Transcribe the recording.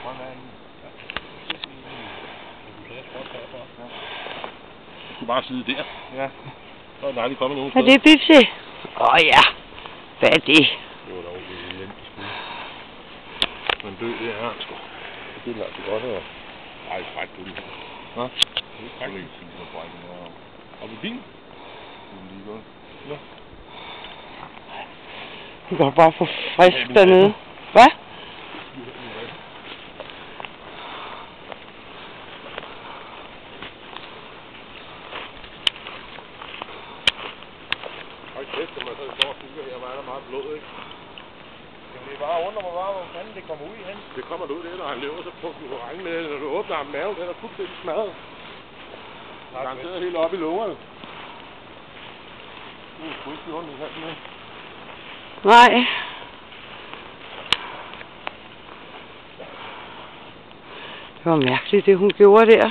Du skulle bare sidde der. Ja. Så er der aldrig kommet nogen sted. Er det Bipsi? Ja. Hvad er det? Det var dog elendigt skud. Men død, det er han sgu. Det er altså godt her. Ej, det er frækt død. Hva? Det er frækt. Og på din? Det er lige godt. Ja. Du kan bare få frisk dernede. Hvad? Hold kæft, det må så stå og kigge her, hvor er der meget blod, ikke? Jamen det er bare undrer mig bare, hvor fanden det kommer ud i hen. Det kommer ud det, når han løber, så på du regne med, når du åbner ham maven, den er fuldstændig smadret. Han sidder helt oppe i lungerne. Det er sgu ikke gjort i handen med. Nej. Det var mærkeligt, det hun gjorde der.